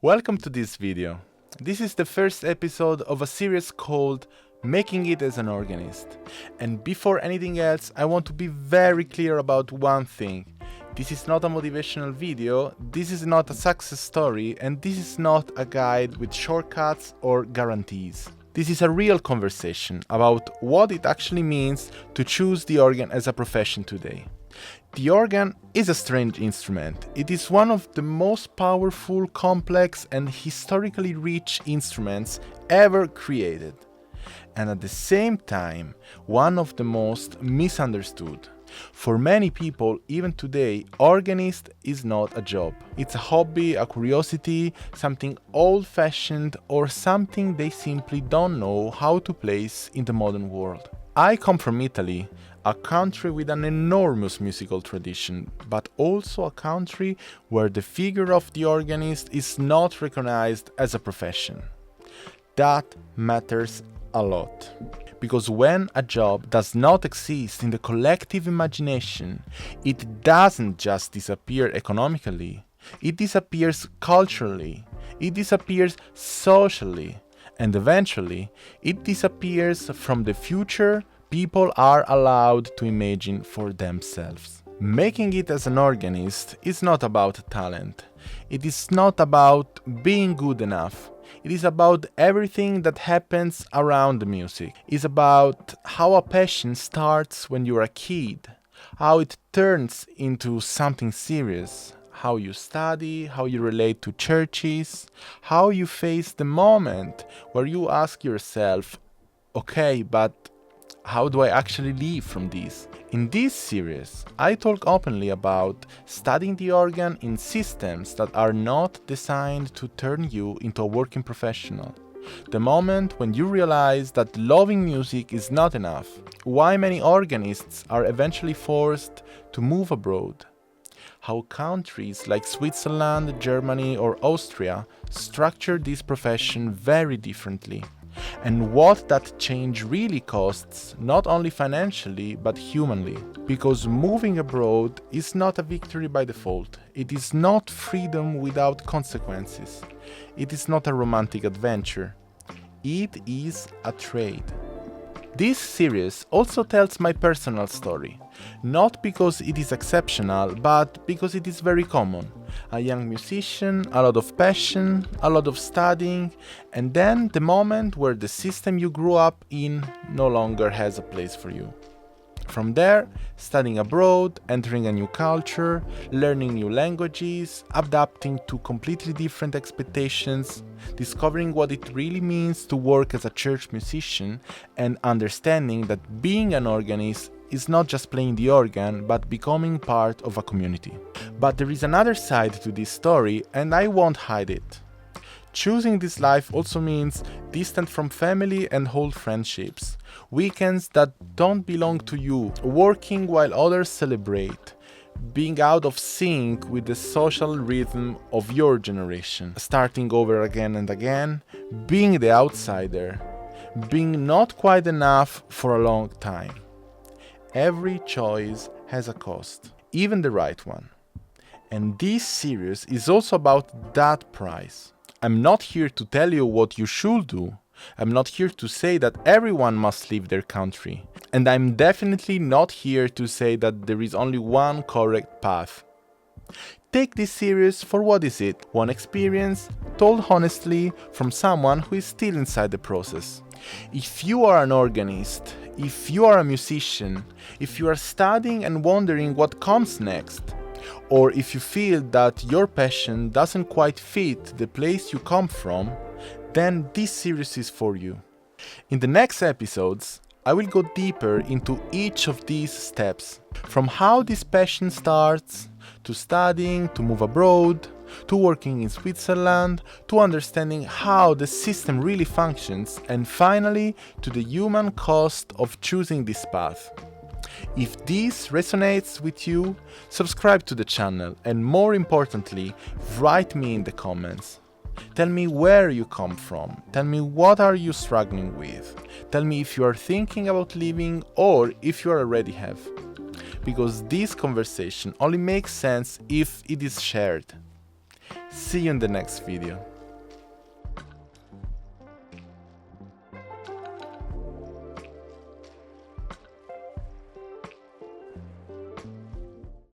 Welcome to this video. This is the first episode of a series called Making It as an Organist. And before anything else, I want to be very clear about one thing. This is not a motivational video, this is not a success story, and this is not a guide with shortcuts or guarantees. This is a real conversation about what it actually means to choose the organ as a profession today. The organ is a strange instrument. It is one of the most powerful, complex, and historically rich instruments ever created. And at the same time, one of the most misunderstood. For many people, even today, organist is not a job. It's a hobby, a curiosity, something old-fashioned, or something they simply don't know how to place in the modern world. I come from Italy, a country with an enormous musical tradition, but also a country where the figure of the organist is not recognized as a profession. That matters a lot. Because when a job does not exist in the collective imagination, it doesn't just disappear economically, it disappears culturally, it disappears socially, and eventually it disappears from the future people are allowed to imagine for themselves. Making it as an organist is not about talent. It is not about being good enough. It is about everything that happens around the music. It's about how a passion starts when you're a kid, how it turns into something serious, how you study, how you relate to churches, how you face the moment where you ask yourself, okay, but how do I actually live from this? In this series, I talk openly about studying the organ in systems that are not designed to turn you into a working professional. The moment when you realize that loving music is not enough. Why many organists are eventually forced to move abroad. How countries like Switzerland, Germany, or Austria structure this profession very differently. And what that change really costs, not only financially but humanly. Because moving abroad is not a victory by default. It is not freedom without consequences. It is not a romantic adventure. It is a trade. This series also tells my personal story, not because it is exceptional, but because it is very common. A young musician, a lot of passion, a lot of studying, and then the moment where the system you grew up in no longer has a place for you. From there, studying abroad, entering a new culture, learning new languages, adapting to completely different expectations, discovering what it really means to work as a church musician, and understanding that being an organist is not just playing the organ, but becoming part of a community. But there is another side to this story, and I won't hide it. Choosing this life also means distant from family and old friendships, weekends that don't belong to you, working while others celebrate, being out of sync with the social rhythm of your generation, starting over again and again, being the outsider, being not quite enough for a long time. Every choice has a cost, even the right one. And this series is also about that price. I'm not here to tell you what you should do. I'm not here to say that everyone must leave their country. And I'm definitely not here to say that there is only one correct path. Take this series for what is it? One experience, told honestly from someone who is still inside the process. If you are an organist, if you are a musician, if you are studying and wondering what comes next, or if you feel that your passion doesn't quite fit the place you come from, then this series is for you. In the next episodes, I will go deeper into each of these steps, from how this passion starts, to studying, to move abroad, to working in Switzerland, to understanding how the system really functions, and finally to the human cost of choosing this path. If this resonates with you, subscribe to the channel and more importantly, write me in the comments. Tell me where you come from, tell me what are you struggling with, tell me if you are thinking about leaving or if you already have. Because this conversation only makes sense if it is shared. See you in the next video.